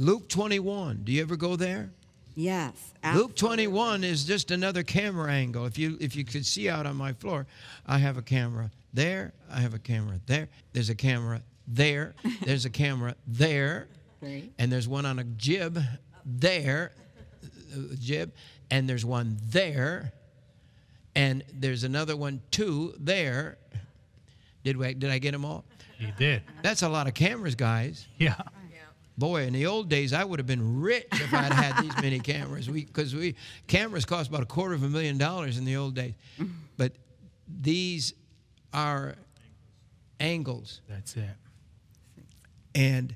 Luke 21. Do you ever go there? Yes. Luke 21 is just another camera angle. If you could see out on my floor, I have a camera there. I have a camera there. There's a camera there. There's a camera there. Right. And there's one on a jib there. Jib. And there's one there. And there's another one too there. Did I get them all? You did. That's a lot of cameras, guys. Yeah. Boy, in the old days, I would have been rich if I'd had these many cameras. Because cameras cost about $250,000 in the old days. But these are angles. That's it. And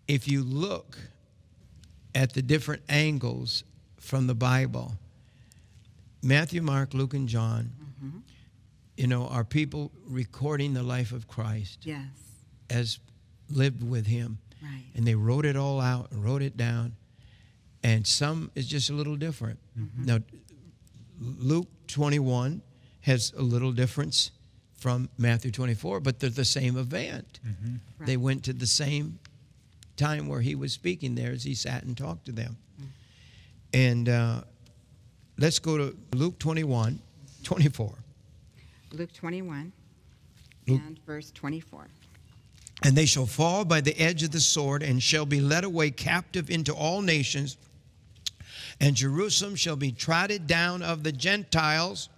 if you look at the different angles from the Bible, Matthew, Mark, Luke, and John, you know, are people recording the life of Christ. Yes. As lived with him. Right. And they wrote it all out and wrote it down. And some is just a little different. Now, Luke 21 has a little difference from Matthew 24, but they're the same event. Right. They went to the same time where he was speaking there as he sat and talked to them. And let's go to Luke 21, 24. Luke 21 Luke. and verse 24. And they shall fall by the edge of the sword, and shall be led away captive into all nations. And Jerusalem shall be trodden down of the Gentiles.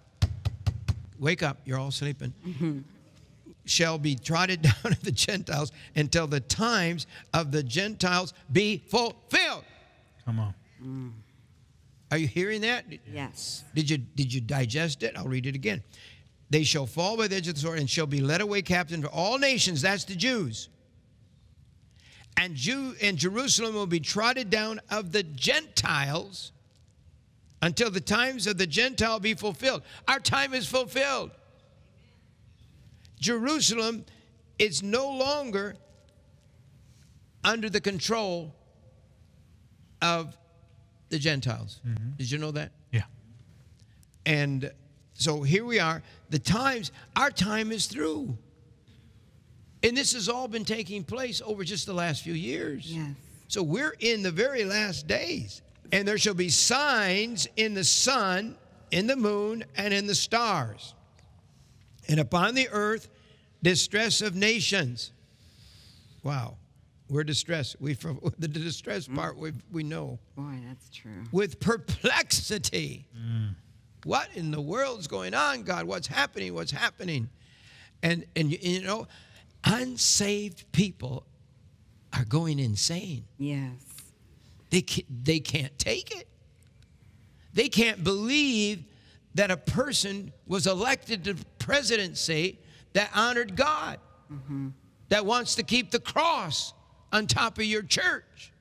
Wake up, you're all sleeping. Shall be trodden down of the Gentiles until the times of the Gentiles be fulfilled. Come on. Are you hearing that? Yes. Did you digest it? I'll read it again. They shall fall by the edge of the sword and shall be led away captive to all nations. That's the Jews. And Jerusalem will be trodden down of the Gentiles until the times of the Gentile be fulfilled. Our time is fulfilled. Jerusalem is no longer under the control of the Gentiles. Did you know that? Yeah. And so here we are. Our time is through. And this has all been taking place over just the last few years. Yes. So we're in the very last days. And there shall be signs in the sun, in the moon, and in the stars. And upon the earth, distress of nations. Wow. We're distressed. The distress part we know. Boy, that's true. With perplexity. What in the world's going on, God? What's happening? What's happening? And you know, unsaved people are going insane. Yes. They can't take it. They can't believe that a person was elected to presidency that honored God, that wants to keep the cross on top of your church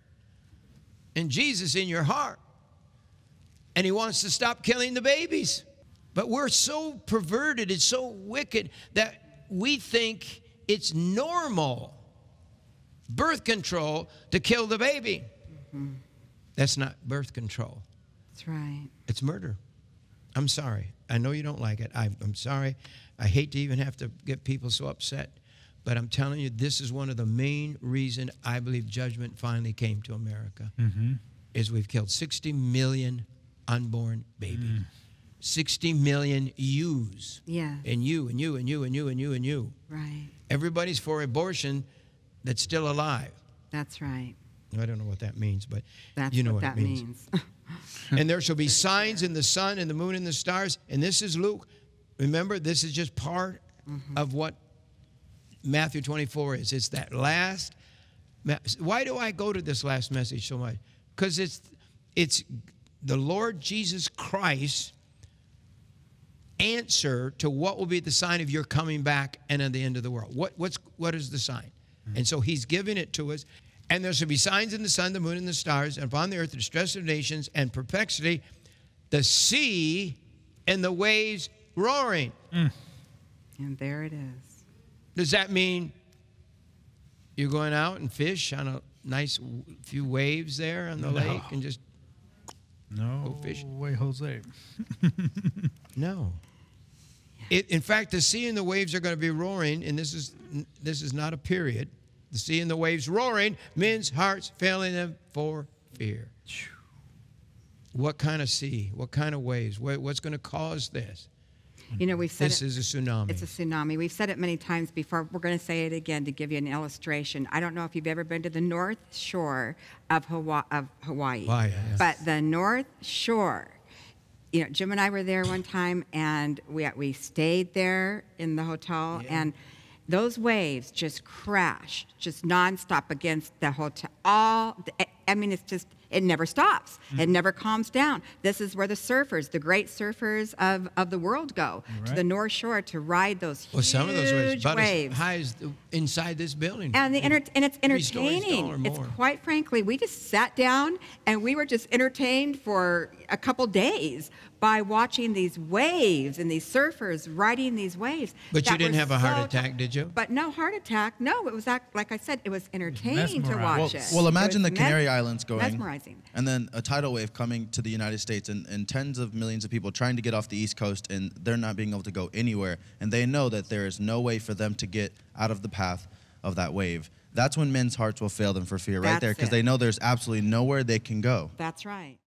and Jesus in your heart. And he wants to stop killing the babies. But we're so perverted, it's so wicked that we think it's normal, birth control, to kill the baby. That's not birth control. That's right. It's murder. I'm sorry. I know you don't like it. I'm sorry. I hate to even have to get people so upset. But I'm telling you, this is one of the main reasons I believe judgment finally came to America. Is we've killed 60 million unborn babies. 60 million yous. Yeah. And you, and you, and you, and you, and you, and you. Right. Everybody's for abortion that's still alive. That's right. I don't know what that means, but That's you know what what that it means. And there shall be signs in the sun and the moon and the stars. And this is Luke. Remember, this is just part of what Matthew 24 is. It's that last. Why do I go to this last message so much? Because it's the Lord Jesus Christ answer to what will be the sign of your coming back and at the end of the world. What is the sign? And so he's giving it to us. And there shall be signs in the sun, the moon, and the stars, and upon the earth the distress of nations and perplexity, the sea and the waves roaring. And there it is. Does that mean you're going out and fish on a nice few waves there on the lake and just go fish? No way, Jose. No. In fact, the sea and the waves are going to be roaring, and this is not a period. the sea and the waves roaring, men's hearts failing them for fear. What kind of sea? What kind of waves? What's going to cause this? You know, we've said This is a tsunami. It's a tsunami. We've said it many times before. We're going to say it again to give you an illustration. I don't know if you've ever been to the North Shore of Hawaii. Yes. But the North Shore, you know, Jim and I were there one time, and we stayed there in the hotel, and those waves just crash, just nonstop against the hotel. I mean, it's just, it never stops. It never calms down. This is where the surfers, the great surfers of the world go, to the North Shore to ride those huge some of those waves, about waves. as high as inside this building. And, and it's 3 stories tall entertaining. or It's more. quite frankly, we just sat down and we were just entertained for a couple days by watching these waves and these surfers riding these waves. But you that didn't were have a heart so attack, did you? But no heart attack. No, it was like I said, it was entertaining to watch it. Well, imagine It the was Canary Islands going, mesmerizing. and then a tidal wave coming to the United States, and tens of millions of people trying to get off the East Coast, and they're not being able to go anywhere, and they know that there is no way for them to get out of the path of that wave. That's when men's hearts will fail them for fear, right there, because they know there's absolutely nowhere they can go. That's right.